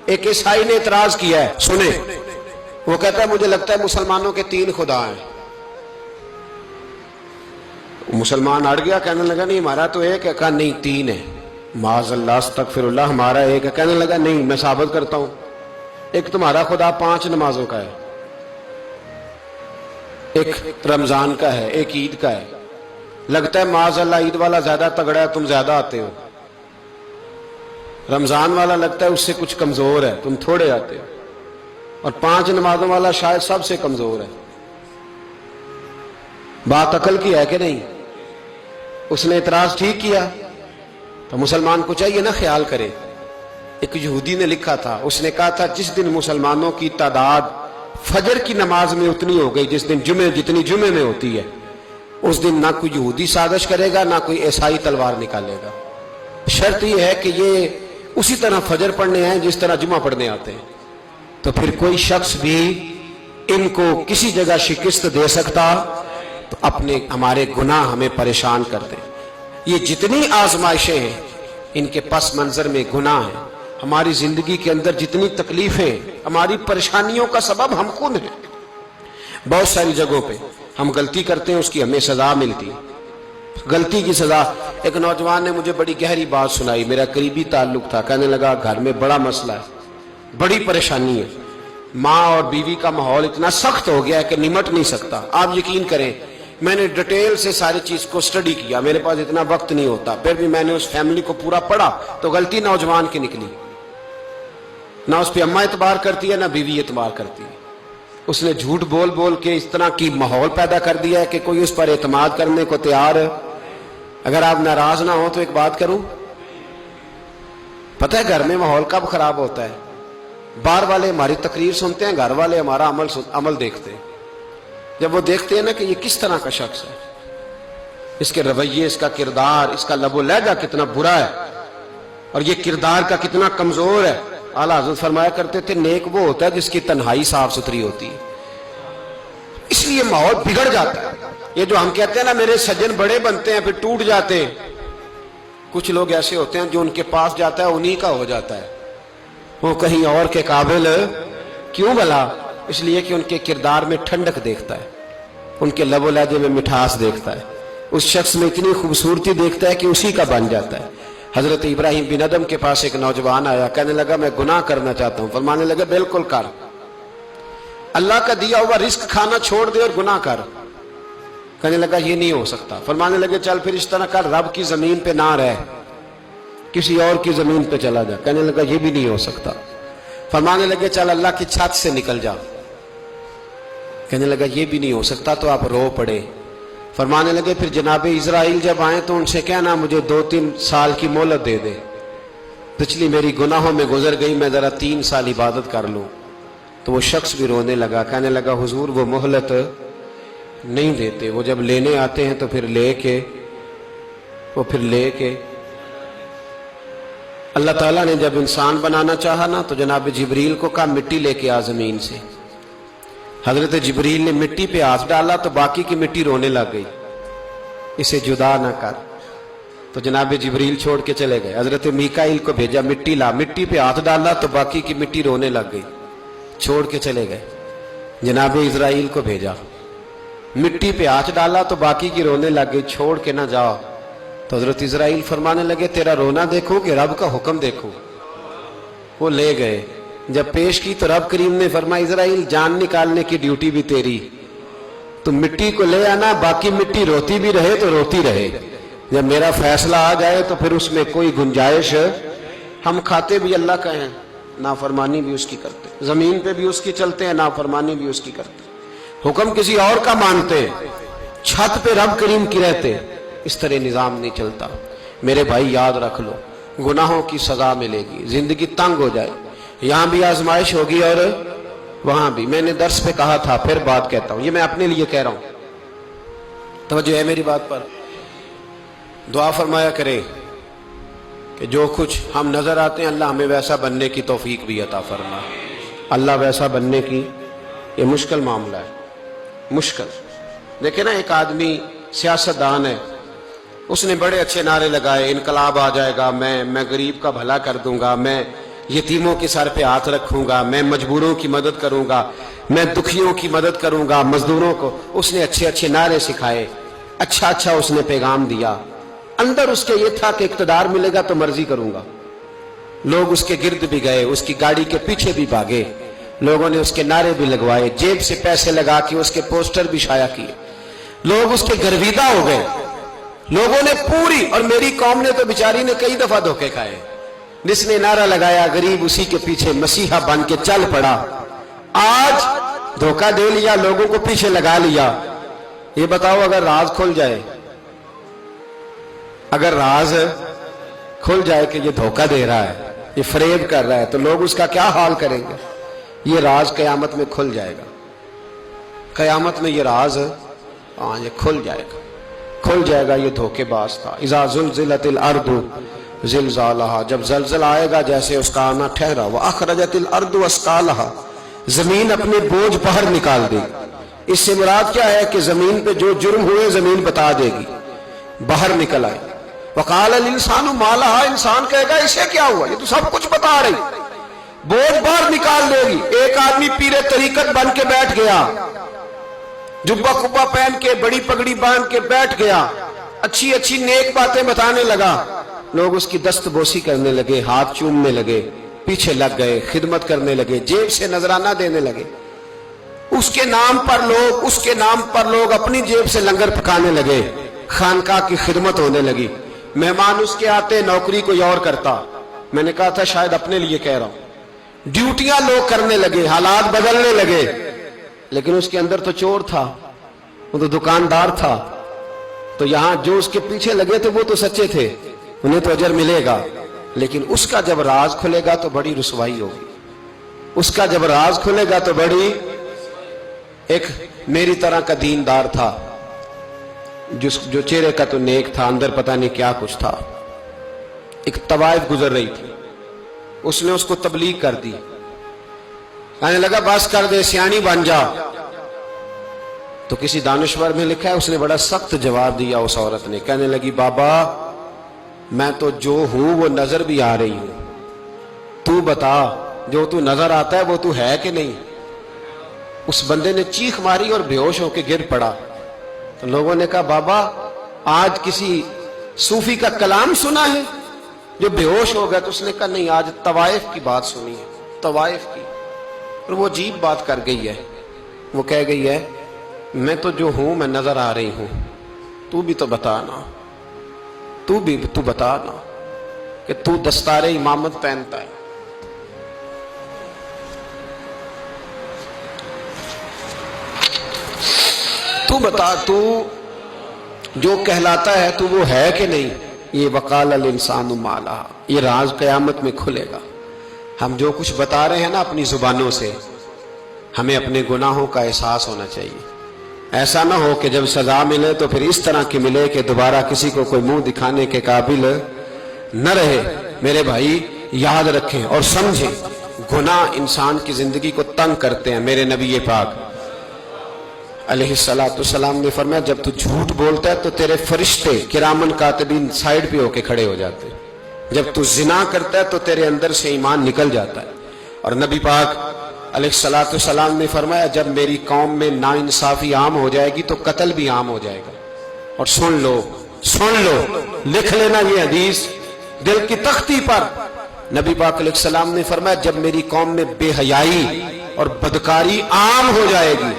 ایک عیسائی نے اعتراض کیا ہے، سنیں، وہ کہتا ہے مجھے لگتا ہے مسلمانوں کے 3 خدا ہیں۔ مسلمان اڑ گیا، کہنے لگا نہیں ہمارا تو ایک ہے، کہا نہیں 3 ہے۔ معاذ اللہ استغفر اللہ، ہمارا ایک ہے۔ کہنے لگا نہیں میں ثابت کرتا ہوں، ایک تمہارا خدا 5 نمازوں کا ہے، ایک رمضان کا ہے، ایک عید کا ہے۔ لگتا ہے معاذ اللہ عید والا زیادہ تگڑا ہے، تم زیادہ آتے ہو۔ رمضان والا لگتا ہے اس سے کچھ کمزور ہے، تم تھوڑے آتے ہو۔ اور 5 نمازوں والا شاید سب سے کمزور ہے۔ بات عقل کی ہے کہ نہیں؟ اس نے اعتراض ٹھیک کیا تو مسلمان کو چاہیے نا خیال کرے۔ ایک یہودی نے لکھا تھا، اس نے کہا تھا جس دن مسلمانوں کی تعداد فجر کی نماز میں اتنی ہو گئی جس دن جتنی جمعے میں ہوتی ہے، اس دن نہ کوئی یہودی سازش کرے گا نہ کوئی عیسائی تلوار نکالے گا۔ شرط یہ ہے کہ یہ اسی طرح فجر پڑھنے ہیں جس طرح جمعہ پڑھنے آتے ہیں، تو پھر کوئی شخص بھی ان کو کسی جگہ شکست دے سکتا تو ہمارے گناہ ہمیں پریشان کر دیں۔ یہ جتنی آزمائشیں ہیں ان کے پس منظر میں گناہ ہیں۔ ہماری زندگی کے اندر جتنی تکلیفیں، ہماری پریشانیوں کا سبب ہم خود ہیں۔ بہت ساری جگہوں پہ ہم غلطی کرتے ہیں، اس کی ہمیں سزا ملتی ہے۔ غلطی کی سزا۔ ایک نوجوان نے مجھے بڑی گہری بات سنائی، میرا قریبی تعلق تھا۔ کہنے لگا گھر میں بڑا مسئلہ ہے، بڑی پریشانی ہے، ماں اور بیوی کا ماحول اتنا سخت ہو گیا ہے کہ نمٹ نہیں سکتا۔ آپ یقین کریں میں نے ڈیٹیل سے ساری چیز کو سٹڈی کیا، میرے پاس اتنا وقت نہیں ہوتا، پھر بھی میں نے اس فیملی کو پورا پڑھا تو غلطی نوجوان کی نکلی۔ نہ اس پہ اماں اعتبار کرتی ہے نہ بیوی اعتبار کرتی ہے۔ اس نے جھوٹ بول بول کے اس طرح کی ماحول پیدا کر دیا ہے کہ کوئی اس پر اعتماد کرنے کو تیار ہے۔ اگر آپ ناراض نہ ہو تو ایک بات کروں، پتہ ہے گھر میں ماحول کب خراب ہوتا ہے؟ باہر والے ہماری تقریر سنتے ہیں، گھر والے ہمارا عمل دیکھتے ہیں۔ جب وہ دیکھتے ہیں نا کہ یہ کس طرح کا شخص ہے، اس کے رویے، اس کا کردار، اس کا لب و لہجہ کتنا برا ہے اور یہ کردار کا کتنا کمزور ہے۔ اعلیٰ حضرت فرمایا کرتے تھے نیک وہ ہوتا ہے جس کی تنہائی صاف ستھری ہوتی ہے، اس لیے ماحول بگڑ جاتا ہے۔ یہ جو ہم کہتے ہیں نا میرے سجن بڑے بنتے ہیں پھر ٹوٹ جاتے ہیں، کچھ لوگ ایسے ہوتے ہیں جو ان کے پاس جاتا ہے انہی کا ہو جاتا ہے، وہ کہیں اور کے قابل کیوں بھلا؟ اس لیے کہ ان کے کردار میں ٹھنڈک دیکھتا ہے، ان کے لب و لہجے میں مٹھاس دیکھتا ہے، اس شخص میں اتنی خوبصورتی دیکھتا ہے کہ اسی کا بن جاتا ہے۔ حضرت ابراہیم بن ادم کے پاس ایک نوجوان آیا، کہنے لگا میں گناہ کرنا چاہتا ہوں۔ فرمانے لگا بالکل کر، اللہ کا دیا ہوا رزق کھانا چھوڑ دے اور گناہ کر۔ کہنے لگا یہ نہیں ہو سکتا۔ فرمانے لگے چل پھر اس طرح کر، رب کی زمین پہ نہ رہ، کسی اور کی زمین پہ چلا جا۔ کہنے لگا یہ بھی نہیں ہو سکتا۔ فرمانے لگے چل اللہ کی چھت سے نکل جا۔ کہنے لگا یہ بھی نہیں ہو سکتا، تو آپ رو پڑے۔ فرمانے لگے پھر جناب اسرائیل جب آئیں تو ان سے کہنا مجھے 2-3 سال کی مہلت دے دے، پچھلی میری گناہوں میں گزر گئی، میں ذرا 3 سال عبادت کر لوں۔ تو وہ شخص بھی رونے لگا، کہنے لگا حضور وہ مہلت نہیں دیتے، وہ جب لینے آتے ہیں تو پھر لے کے اللہ تعالیٰ نے جب انسان بنانا چاہا نا تو جناب جبریل کو کہا مٹی لے کے آ زمین سے۔ حضرت جبریل نے مٹی پہ ہاتھ ڈالا تو باقی کی مٹی رونے لگ گئی، اسے جدا نہ کر۔ تو جناب جبریل چھوڑ کے چلے گئے۔ حضرت میکائیل کو بھیجا مٹی لا، مٹی پہ ہاتھ ڈالا تو باقی کی مٹی رونے لگ گئی، چھوڑ کے چلے گئے۔ جناب اسرائیل کو بھیجا، مٹی پہ ہاتھ ڈالا تو باقی کی رونے لگ گئی، چھوڑ کے نہ جاؤ۔ تو حضرت اسرائیل فرمانے لگے تیرا رونا دیکھو کہ رب کا حکم دیکھو۔ وہ لے گئے، جب پیش کی تو رب کریم نے فرمایا اسرائیل جان نکالنے کی ڈیوٹی بھی تیری، تو مٹی کو لے آنا، باقی مٹی روتی بھی رہے تو روتی رہے، جب میرا فیصلہ آ جائے تو پھر اس میں کوئی گنجائش، ہم کھاتے بھی اللہ کا ہیں، نافرمانی بھی اس کی کرتے، زمین پہ بھی اس کی چلتے ہیں، نافرمانی بھی اس کی کرتے، حکم کسی اور کا مانتے، چھت پہ رب کریم کی رہتے۔ اس طرح نظام نہیں چلتا۔ میرے بھائی یاد رکھ لو، گناہوں کی سزا ملے گی، زندگی تنگ ہو جائے، یہاں بھی آزمائش ہوگی اور وہاں بھی۔ میں نے درس پہ کہا تھا، پھر بات کہتا ہوں، یہ میں اپنے لیے کہہ رہا ہوں، توجہ ہے میری بات پر۔ دعا فرمایا کرے کہ جو کچھ ہم نظر آتے ہیں اللہ ہمیں ویسا بننے کی توفیق بھی عطا فرما۔ اللہ ویسا بننے کی، یہ مشکل معاملہ ہے، مشکل۔ دیکھیں نا ایک آدمی سیاستدان ہے، اس نے بڑے اچھے نعرے لگائے، انقلاب آ جائے گا، میں غریب کا بھلا کر دوں گا، میں یتیموں کے سر پہ ہاتھ رکھوں گا، میں مجبوروں کی مدد کروں گا، میں دکھیوں کی مدد کروں گا، مزدوروں کو۔ اس نے اچھے اچھے نعرے سکھائے، اچھا اچھا اس نے پیغام دیا۔ اندر اس کے یہ تھا کہ اقتدار ملے گا تو مرضی کروں گا۔ لوگ اس کے گرد بھی گئے، اس کی گاڑی کے پیچھے بھی بھاگے، لوگوں نے اس کے نعرے بھی لگوائے، جیب سے پیسے لگا کے اس کے پوسٹر بھی شائع کیے، لوگ اس کے گرویدہ ہو گئے۔ لوگوں نے پوری، اور میری قوم نے تو بیچاری نے کئی دفعہ دھوکے کھائے، جس نے نعرہ لگایا غریب اسی کے پیچھے مسیحا بن کے چل پڑا۔ آج دھوکہ دے لیا، لوگوں کو پیچھے لگا لیا۔ یہ بتاؤ اگر راز کھل جائے، اگر راز کھل جائے کہ یہ دھوکہ دے رہا ہے، یہ فریب کر رہا ہے، تو لوگ اس کا کیا حال کریں گے؟ یہ راز قیامت میں کھل جائے گا، قیامت میں یہ راز یہ کھل جائے گا، کھل جائے گا۔ یہ دھوکے باز تھا۔ اذا زلزلت الارض زلزالها، جب زلزلہ آئے گا جیسے اس کا آنا ٹھہرا، واخرجت الارض اثقالها، زمین اپنے بوجھ باہر نکال دے گی۔ اس سے مراد کیا ہے کہ زمین پہ جو جرم ہوئے زمین بتا دے گی، باہر نکل آئے۔ وقال الانسان ما لها، انسان کہے گا اسے کیا ہوا، یہ تو سب کچھ بتا رہی، بوجھ باہر نکال دے گی۔ ایک آدمی پیر طریقت بن کے بیٹھ گیا، جبہ کبا پہن کے بڑی پگڑی باندھ کے بیٹھ گیا، اچھی اچھی نیک باتیں بتانے لگا، لوگ اس کی دست بوسی کرنے لگے، ہاتھ چومنے لگے، پیچھے لگ گئے، خدمت کرنے لگے، جیب سے نذرانہ دینے لگے۔ اس کے نام پر لوگ اپنی جیب سے لنگر پکانے لگے، خانقاہ کی خدمت ہونے لگی، مہمان اس کے آتے، نوکری کوئی اور کرتا۔ میں نے کہا تھا شاید اپنے لیے کہہ رہا ہوں، ڈیوٹیاں لوگ کرنے لگے، حالات بدلنے لگے، لیکن اس کے اندر تو چور تھا، وہ تو دکاندار تھا۔ تو یہاں جو اس کے پیچھے لگے تھے وہ تو سچے تھے، انہیں تو اجر ملے گا، لیکن اس کا جب راز کھلے گا تو بڑی رسوائی ہوگی۔ اس کا جب راز کھلے گا تو بڑی، ایک میری طرح کا دیندار تھا، جو چہرے کا تو نیک تھا، اندر پتہ نہیں کیا کچھ تھا۔ ایک طوائف گزر رہی تھی، اس نے اس کو تبلیغ کر دی، کہنے لگا بس کر دے، سیانی بن جا۔ تو کسی دانشور میں لکھا ہے اس نے بڑا سخت جواب دیا اس عورت نے، کہنے لگی بابا میں تو جو ہوں وہ نظر بھی آ رہی ہوں، تو بتا جو تو نظر آتا ہے وہ تو ہے کہ نہیں؟ اس بندے نے چیخ ماری اور بے ہوش ہو کے گر پڑا۔ تو لوگوں نے کہا بابا آج کسی صوفی کا کلام سنا ہے جو بے ہوش ہو گیا؟ تو اس نے کہا نہیں، آج طوائف کی بات سنی ہے، طوائف کی۔ اور وہ عجیب بات کر گئی ہے، وہ کہہ گئی ہے میں تو جو ہوں میں نظر آ رہی ہوں، تو بھی تو بتانا، تو بتانا کہ تو دستار امامت پہنتا ہے۔ تو بتا، تو جو کہلاتا ہے تو وہ ہے کہ نہیں؟ یہ وقال الانسان ما لہا، یہ راز قیامت میں کھلے گا۔ ہم جو کچھ بتا رہے ہیں نا اپنی زبانوں سے، ہمیں اپنے گناہوں کا احساس ہونا چاہیے۔ ایسا نہ ہو کہ جب سزا ملے تو پھر اس طرح کی ملے کہ دوبارہ کسی کو کوئی منہ دکھانے کے قابل نہ رہے۔ میرے بھائی یاد رکھیں اور سمجھیں، گناہ انسان کی زندگی کو تنگ کرتے ہیں۔ میرے نبی پاک علیہ السلام نے فرمایا جب تو جھوٹ بولتا ہے تو تیرے فرشتے کرامن کاتبین سائیڈ پہ ہو کے کھڑے ہو جاتے ہیں، جب تو زنا کرتا ہے تو تیرے اندر سے ایمان نکل جاتا ہے۔ اور نبی پاک علیہ السلام نے فرمایا جب میری قوم میں ناانصافی عام ہو جائے گی تو قتل بھی عام ہو جائے گا۔ اور سن لو، لکھ لینا یہ حدیث دل کی تختی پر۔ نبی پاک علیہ السلام نے فرمایا جب میری قوم میں بے حیائی اور بدکاری عام ہو جائے گی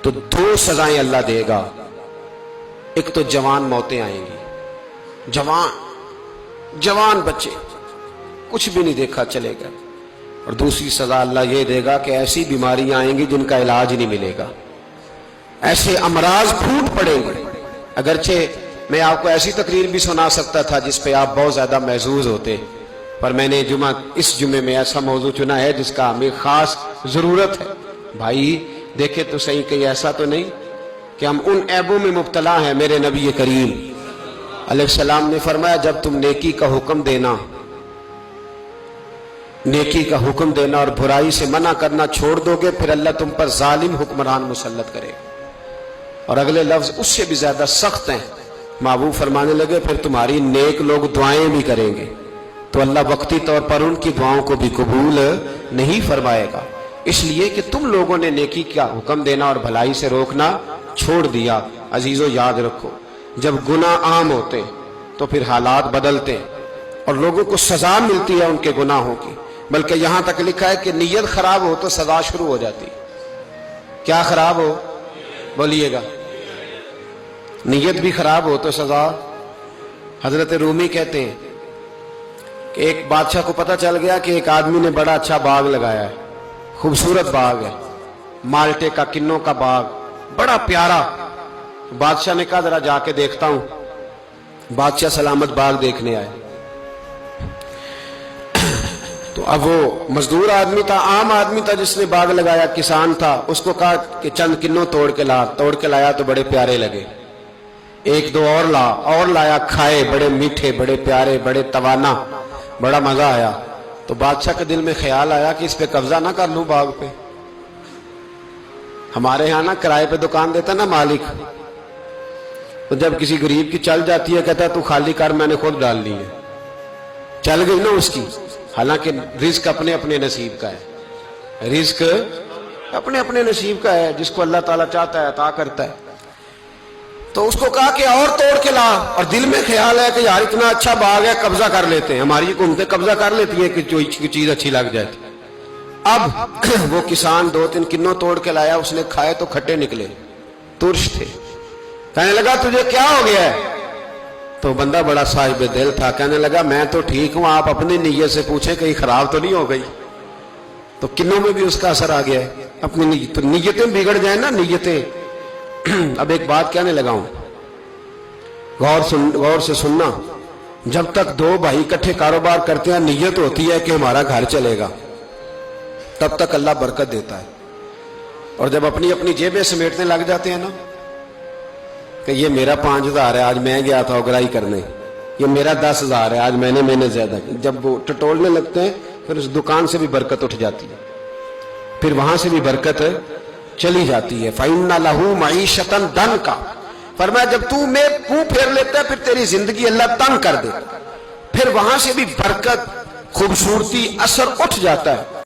تو دو سزائیں اللہ دے گا، ایک تو جوان موتیں آئیں گی، جوان بچے کچھ بھی نہیں دیکھا چلے گا، اور دوسری سزا اللہ یہ دے گا کہ ایسی بیماریاں آئیں گی جن کا علاج نہیں ملے گا، ایسے امراض پھوٹ پڑیں گے۔ اگرچہ میں آپ کو ایسی تقریر بھی سنا سکتا تھا جس پہ آپ بہت زیادہ محظوظ ہوتے، پر میں نے اس جمعے میں ایسا موضوع چنا ہے جس کا ہمیں خاص ضرورت ہے۔ بھائی دیکھے تو صحیح، کہیں ایسا تو نہیں کہ ہم ان عیبوں میں مبتلا ہیں۔ میرے نبی کریم علیہ السلام نے فرمایا جب تم نیکی کا حکم دینا اور برائی سے منع کرنا چھوڑ دو گے پھر اللہ تم پر ظالم حکمران مسلط کرے گا۔ اور اگلے لفظ اس سے بھی زیادہ سخت ہیں، محبوب فرمانے لگے پھر تمہاری نیک لوگ دعائیں بھی کریں گے تو تو اللہ وقتی طور پر ان کی دعاؤں کو بھی قبول نہیں فرمائے گا، اس لیے کہ تم لوگوں نے نیکی کا حکم دینا اور بھلائی سے روکنا چھوڑ دیا۔ عزیزو یاد رکھو، جب گناہ عام ہوتے تو پھر حالات بدلتے اور لوگوں کو سزا ملتی ہے ان کے گناہوں کی، بلکہ یہاں تک لکھا ہے کہ نیت خراب ہو تو سزا شروع ہو جاتی۔ کیا خراب ہو؟ بولیے گا۔ نیت بھی خراب ہو تو سزا۔ حضرت رومی کہتے ہیں کہ ایک بادشاہ کو پتہ چل گیا کہ ایک آدمی نے بڑا اچھا باغ لگایا ہے، خوبصورت باغ ہے، مالٹے کا، کنوں کا باغ، بڑا پیارا۔ بادشاہ نے کہا ذرا جا کے دیکھتا ہوں۔ بادشاہ سلامت باغ دیکھنے آئے تو اب وہ مزدور آدمی تھا، عام آدمی تھا جس نے باغ لگایا، کسان تھا، اس کو کہا کہ چند کنوں توڑ کے لایا تو بڑے پیارے لگے۔ ایک دو اور لایا، کھائے، بڑے میٹھے، بڑے پیارے، بڑے توانا، بڑا مزہ آیا۔ تو بادشاہ کے دل میں خیال آیا کہ اس پہ قبضہ نہ کر لوں باغ پہ۔ ہمارے ہاں نا کرائے پہ دکان دیتا نا مالک، تو جب کسی غریب کی چل جاتی ہے کہتا ہے تو خالی کر، میں نے خود ڈال لی ہے، چل گئی نا اس کی۔ حالانکہ رزق اپنے اپنے نصیب کا ہے، رزق اپنے اپنے نصیب کا ہے، جس کو اللہ تعالیٰ چاہتا ہے عطا کرتا ہے۔ تو اس کو کہا کہ اور توڑ کے لا، اور دل میں خیال ہے کہ یار اتنا اچھا باغ ہے، قبضہ کر لیتے ہیں۔ ہماری حکومتیں قبضہ کر لیتی ہیں کہ جو چیز اچھی لگ جائے۔ اب وہ کسان دو تین کنوں توڑ کے لایا، اس نے کھائے تو کھٹے نکلے، ترش تھے۔ کہنے لگا تجھے کیا ہو گیا ہے؟ تو بندہ بڑا صاحب دل تھا، کہنے لگا میں تو ٹھیک ہوں، آپ اپنی نیت سے پوچھیں کہیں خراب تو نہیں ہو گئی۔ تو کنوں میں بھی اس کا اثر آ گیا ہے، اپنی نیت، تو نیتیں بگڑ جائیں نا، نیتیں۔ اب ایک بات کہنے لگا ہوں، غور سے سننا، جب تک دو بھائی اکٹھے کاروبار کرتے ہیں، نیت ہوتی ہے کہ ہمارا گھر چلے گا، تب تک اللہ برکت دیتا ہے۔ اور جب اپنی اپنی جیبیں سمیٹنے لگ جاتے ہیں نا کہ یہ میرا 5,000 ہے، آج میں گیا تھا اگرائی کرنے، یہ میرا 10,000 ہے، آج میں نے محنت زیادہ کی، جب وہ ٹٹولنے لگتے ہیں پھر اس دکان سے بھی برکت اٹھ جاتی ہے، پھر وہاں سے بھی برکت چلی جاتی ہے۔ فَإِنَّ لَهُ مَعِيشَةً ضَنْكَ، فرمایا جب تو میں منہ پھیر لیتا ہے پھر تیری زندگی اللہ تنگ کر دیتا، پھر وہاں سے بھی برکت، خوبصورتی، اثر اٹھ جاتا ہے۔